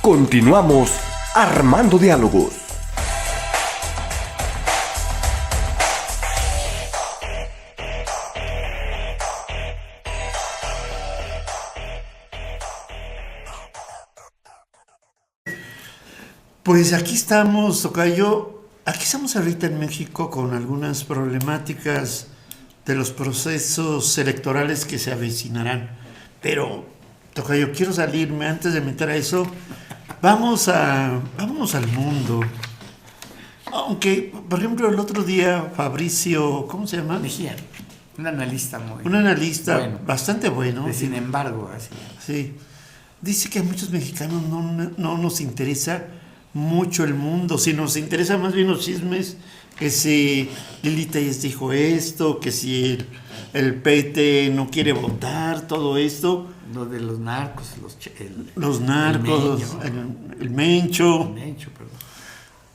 Continuamos armando diálogos. Pues aquí estamos, tocayo. Aquí estamos ahorita en México con algunas problemáticas de los procesos electorales que se avecinarán. Pero, tocayo, quiero salirme antes de meter a eso. Vámonos al mundo. Aunque, por ejemplo, el otro día Fabricio, ¿cóo se llama? Mejía, un analista bueno, bastante bueno. De Sin embargo, así. Sí. Dice que a muchos mexicanos no nos interesa mucho el mundo, si nos interesa más bien los chismes, que si Lili Telles dijo esto, que si el PT no quiere votar, todo esto. Lo de los narcos, el Mencho. El Mencho, perdón.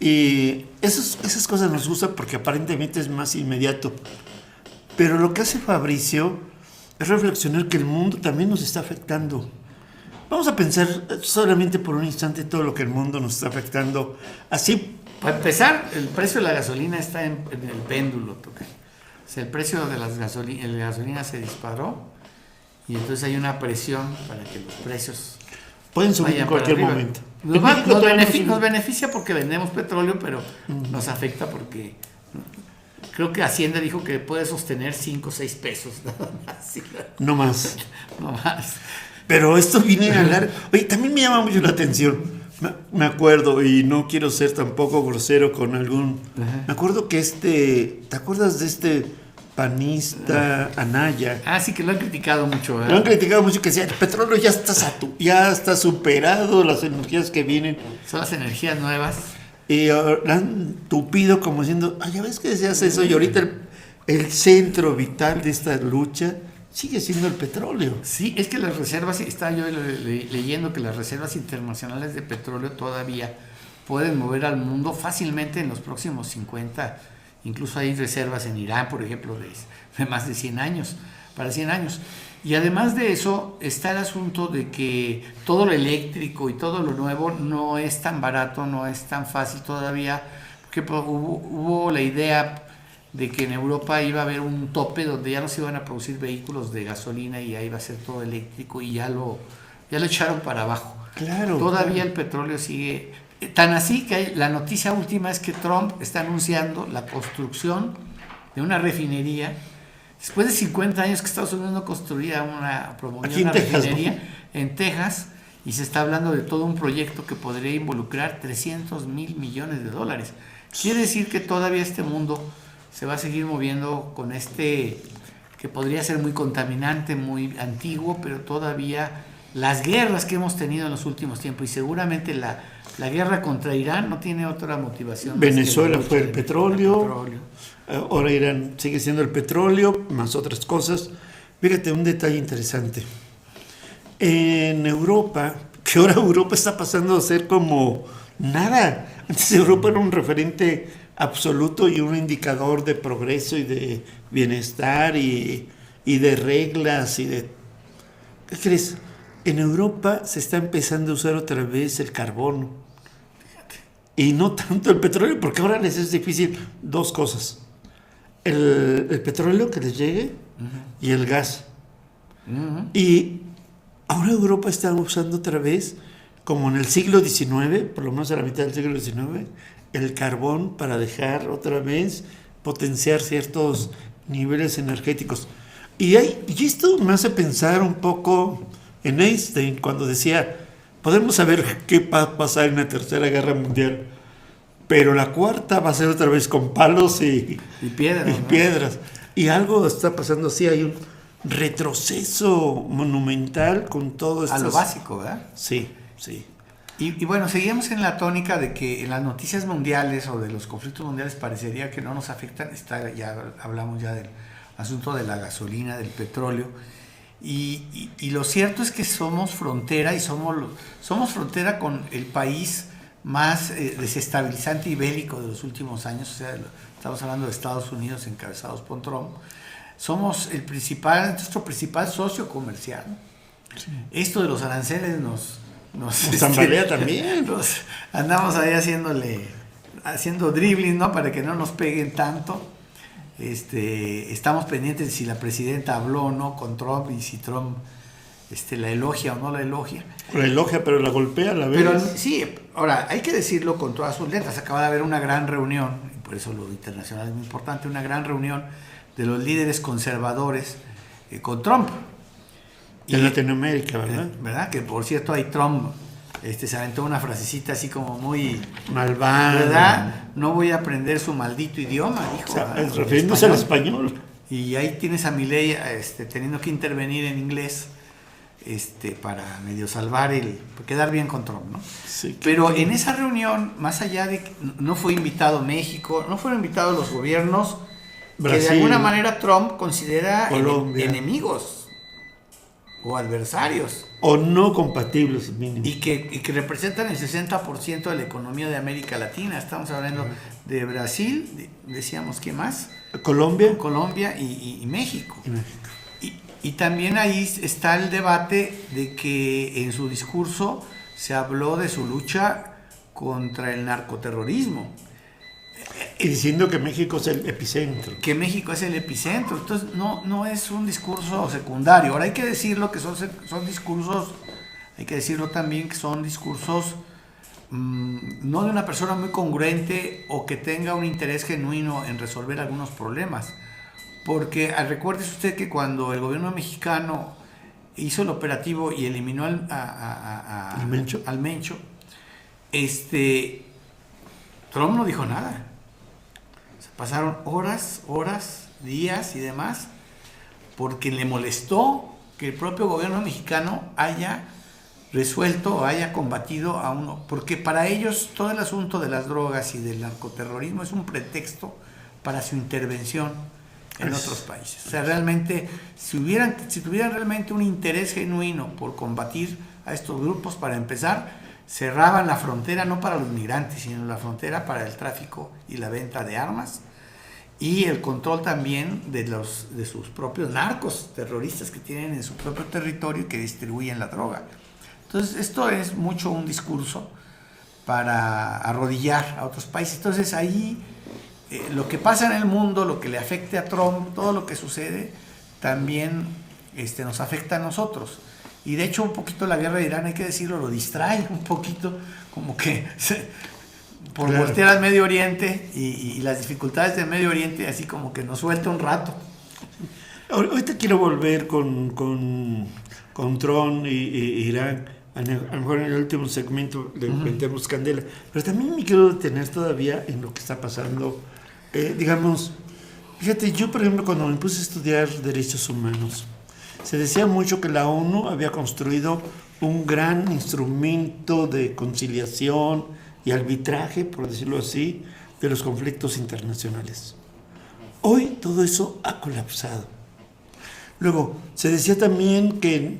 Y esas cosas nos gustan porque aparentemente es más inmediato. Pero lo que hace Fabricio es reflexionar que el mundo también nos está afectando. Vamos a pensar solamente por un instante todo lo que el mundo nos está afectando. Así. Para empezar, el precio de la gasolina está en el péndulo, toca. O sea, el precio de la gasolina se disparó y entonces hay una presión para que los precios pueden subir en cualquier momento. Nos beneficia porque vendemos petróleo, pero nos afecta porque creo que Hacienda dijo que puede sostener 5 o 6 pesos nada más. No más. No más. Pero esto viene a hablar. Oye, también me llama mucho la atención. Me acuerdo, y no quiero ser tampoco grosero con algún. Me acuerdo que ¿te acuerdas de este panista Anaya? Ah, sí, que lo han criticado mucho, ¿verdad? Lo han criticado mucho, que decía, el petróleo ya está superado, las energías que vienen. Son las energías nuevas. Y han tupido como diciendo, ya ves que decías eso, y ahorita el centro vital de esta lucha sigue siendo el petróleo. Sí, es que las reservas, estaba yo leyendo que las reservas internacionales de petróleo todavía pueden mover al mundo fácilmente en los próximos 50. Incluso hay reservas en Irán, por ejemplo, de más de 100 años, para 100 años. Y además de eso, está el asunto de que todo lo eléctrico y todo lo nuevo no es tan barato, no es tan fácil todavía, porque hubo la idea de que en Europa iba a haber un tope donde ya no se iban a producir vehículos de gasolina y ahí iba a ser todo eléctrico y ya lo echaron para abajo. Claro. Todavía el petróleo sigue tan así que la noticia última es que Trump está anunciando la construcción de una refinería después de 50 años que Estados Unidos no promovía una refinería en Texas, y se está hablando de todo un proyecto que podría involucrar $300 mil millones. Quiere decir que todavía este mundo se va a seguir moviendo con que podría ser muy contaminante, muy antiguo, pero todavía las guerras que hemos tenido en los últimos tiempos, y seguramente la guerra contra Irán no tiene otra motivación. Venezuela fue el petróleo. Ahora Irán sigue siendo el petróleo, más otras cosas. Fíjate, un detalle interesante. En Europa, que ahora Europa está pasando a ser como nada. Antes Europa era un referente absoluto y un indicador de progreso y de bienestar y de reglas y de... ¿Qué crees? En Europa se está empezando a usar otra vez el carbono. Y no tanto el petróleo, porque ahora les es difícil dos cosas. El petróleo que les llegue y el gas. Y ahora Europa está usando otra vez, como en el siglo XIX, por lo menos a la mitad del siglo XIX, el carbón para dejar otra vez potenciar ciertos niveles energéticos. Y esto me hace pensar un poco en Einstein, cuando decía, podemos saber qué va a pasar en la Tercera Guerra Mundial, pero la cuarta va a ser otra vez con palos y piedras. Y algo está pasando así, hay un retroceso monumental con todo esto. A lo básico, ¿verdad? Sí, sí. Y bueno, seguimos en la tónica de que en las noticias mundiales o de los conflictos mundiales parecería que no nos afectan. Hablamos ya del asunto de la gasolina, del petróleo. Y lo cierto es que somos frontera, y somos frontera con el país más desestabilizante y bélico de los últimos años. O sea, estamos hablando de Estados Unidos encabezados por Trump. Somos nuestro principal socio comercial. Sí. Esto de los aranceles Zambalea también. Andamos ahí haciendo dribbling, ¿no? Para que no nos peguen tanto. Estamos pendientes de si la presidenta habló o no con Trump y si Trump la elogia o no la elogia. La elogia, pero la golpea a la vez. Pero sí, ahora hay que decirlo con todas sus letras. Acaba de haber una gran reunión, y por eso lo internacional es muy importante, una gran reunión de los líderes conservadores con Trump. De Latinoamérica, ¿verdad? ¿Verdad? Que por cierto ahí Trump se aventó una frasecita así como muy malvada, ¿verdad? No voy a aprender su maldito idioma, dijo. O sea, refiriéndose al español. Y ahí tienes a Milei teniendo que intervenir en inglés para medio salvar quedar bien con Trump, ¿no? Sí, pero en esa reunión, más allá de que no fue invitado México, no fueron invitados los gobiernos Brasil, que de alguna manera Trump considera enemigos o adversarios. O no compatibles, mínimo. Y que representan el 60% de la economía de América Latina. Estamos hablando de Brasil, decíamos, ¿qué más? Colombia. Colombia y México. Y también ahí está el debate de que en su discurso se habló de su lucha contra el narcoterrorismo. Y diciendo que México es el epicentro. Que México es el epicentro. Entonces no es un discurso secundario. Ahora hay que decirlo que son discursos, hay que decirlo también que son discursos no de una persona muy congruente o que tenga un interés genuino en resolver algunos problemas. Porque recuérdese usted que cuando el gobierno mexicano hizo el operativo y eliminó al Mencho, Trump no dijo nada. Se pasaron horas, días y demás, porque le molestó que el propio gobierno mexicano haya resuelto o haya combatido a uno, porque para ellos todo el asunto de las drogas y del narcoterrorismo es un pretexto para su intervención en otros países. O sea, realmente, si tuvieran realmente un interés genuino por combatir a estos grupos, para empezar, cerraban la frontera no para los migrantes, sino la frontera para el tráfico y la venta de armas y el control también de sus propios narcos terroristas que tienen en su propio territorio y que distribuyen la droga. Entonces, esto es mucho un discurso para arrodillar a otros países. Entonces, ahí lo que pasa en el mundo, lo que le afecte a Trump, todo lo que sucede, también nos afecta a nosotros. Y de hecho un poquito la guerra de Irán, hay que decirlo, lo distrae un poquito, como que por voltear al Medio Oriente y las dificultades del Medio Oriente, así como que nos suelta un rato. Ahorita quiero volver con Trump y Irán. A lo mejor en el último segmento le metemos candela. Pero también me quiero detener todavía en lo que está pasando. Digamos, fíjate, yo por ejemplo cuando me puse a estudiar derechos humanos, se decía mucho que la ONU había construido un gran instrumento de conciliación y arbitraje, por decirlo así, de los conflictos internacionales. Hoy todo eso ha colapsado. Luego, se decía también que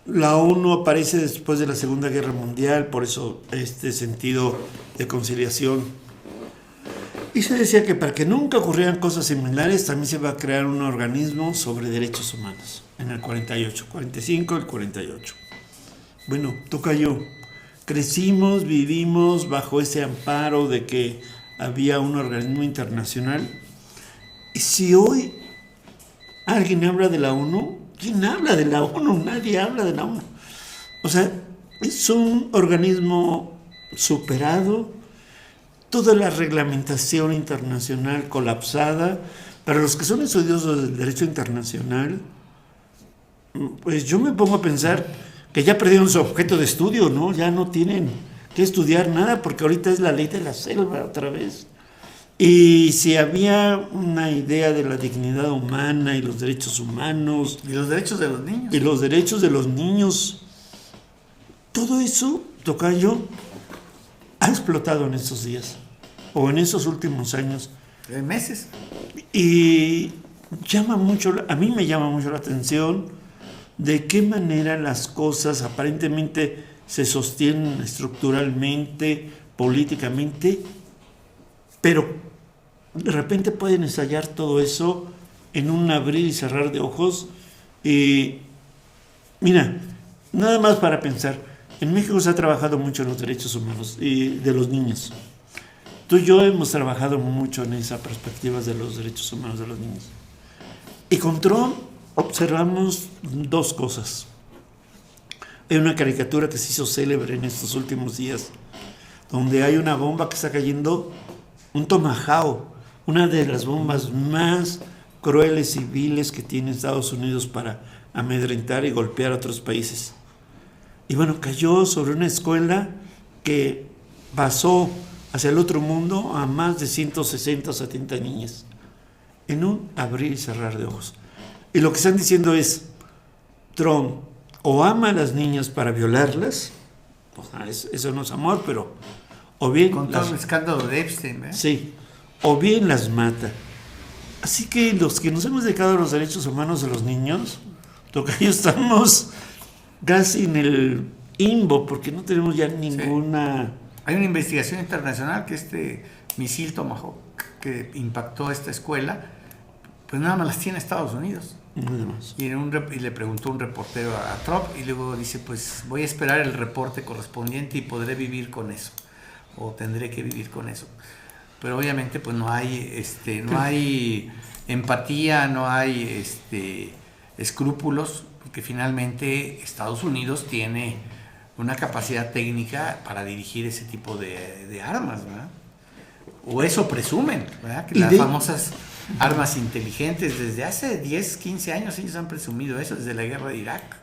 la ONU aparece después de la Segunda Guerra Mundial, por eso este sentido de conciliación. Y se decía que para que nunca ocurrieran cosas similares, también se va a crear un organismo sobre derechos humanos, en el 48, 45, el 48. Bueno, tocayo, crecimos, vivimos bajo ese amparo de que había un organismo internacional. Y si hoy alguien habla de la ONU, ¿quién habla de la ONU? Nadie habla de la ONU. O sea, es un organismo superado, toda la reglamentación internacional colapsada. Para los que son estudiosos del derecho internacional, pues yo me pongo a pensar que ya perdieron su objeto de estudio, ¿no? Ya no tienen que estudiar nada porque ahorita es la ley de la selva otra vez. Y si había una idea de la dignidad humana y los derechos humanos... Y los derechos de los niños. Y los derechos de los niños. Todo eso, tocayo, ha explotado en estos días. O en esos últimos años. En meses. Y a mí me llama mucho la atención de qué manera las cosas aparentemente se sostienen estructuralmente, políticamente, pero de repente pueden ensayar todo eso en un abrir y cerrar de ojos. Y mira, nada más para pensar, En México se ha trabajado mucho en los derechos humanos y de los niños. Tú y yo hemos trabajado mucho en esa perspectiva de los derechos humanos de los niños. Y con Trump observamos dos cosas. Hay una caricatura que se hizo célebre en estos últimos días, donde hay una bomba que está cayendo, un Tomahawk, una de las bombas más crueles y viles que tiene Estados Unidos para amedrentar y golpear a otros países. Y bueno, cayó sobre una escuela que pasó hacia el otro mundo a más de 160 o 70 niñas, en un abrir y cerrar de ojos. Y lo que están diciendo es, Trump o ama a las niñas para violarlas, o sea, eso no es amor, pero o bien... Con todo el escándalo de Epstein, ¿eh? Sí, o bien las mata. Así que los que nos hemos dedicado a los derechos humanos de los niños, tocayo, estamos casi en el limbo, porque no tenemos ya ninguna... Sí. Hay una investigación internacional que este misil Tomahawk que impactó esta escuela, pues nada más las tiene Estados Unidos. Nada más. Y le preguntó un reportero a Trump y luego dice, pues voy a esperar el reporte correspondiente y podré vivir con eso, o tendré que vivir con eso. Pero obviamente pues no hay empatía, no hay escrúpulos, porque finalmente Estados Unidos tiene una capacidad técnica para dirigir ese tipo de armas, ¿verdad? O eso presumen, ¿verdad? Que las famosas armas inteligentes, desde hace 10, 15 años ellos han presumido eso, desde la guerra de Irak.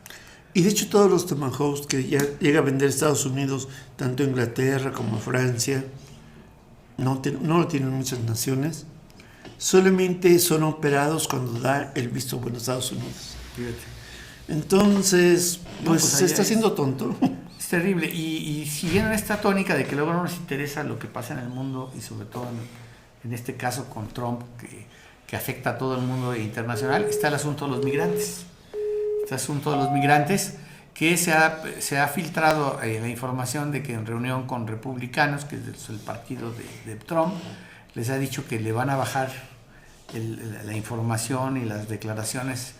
Y de hecho todos los Tomahawks que ya llega a vender Estados Unidos, tanto Inglaterra como Francia, no lo tienen muchas naciones, solamente son operados cuando da el visto bueno a Estados Unidos. Fíjate. Entonces, pues se está haciendo tonto. Es terrible. Y siguiendo esta tónica de que luego no nos interesa lo que pasa en el mundo, y sobre todo en este caso con Trump, que afecta a todo el mundo internacional, está el asunto de los migrantes. Este asunto de los migrantes, que se ha filtrado la información de que en reunión con republicanos, que es el partido de Trump, les ha dicho que le van a bajar la información y las declaraciones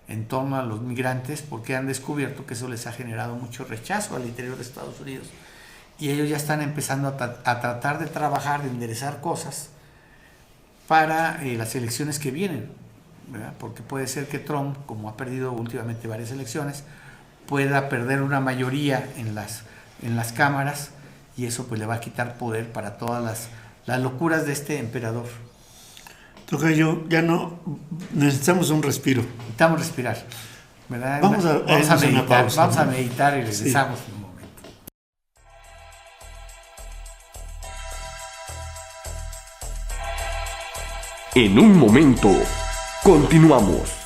en torno a los migrantes, porque han descubierto que eso les ha generado mucho rechazo al interior de Estados Unidos. Y ellos ya están empezando a tratar de trabajar, de enderezar cosas para las elecciones que vienen, ¿verdad? Porque puede ser que Trump, como ha perdido últimamente varias elecciones, pueda perder una mayoría en las cámaras, y eso pues le va a quitar poder para todas las locuras de este emperador. Tocayo, ya no necesitamos un respiro. Necesitamos respirar, ¿verdad? Vamos a meditar, vamos a meditar y regresamos en un momento. En un momento, continuamos.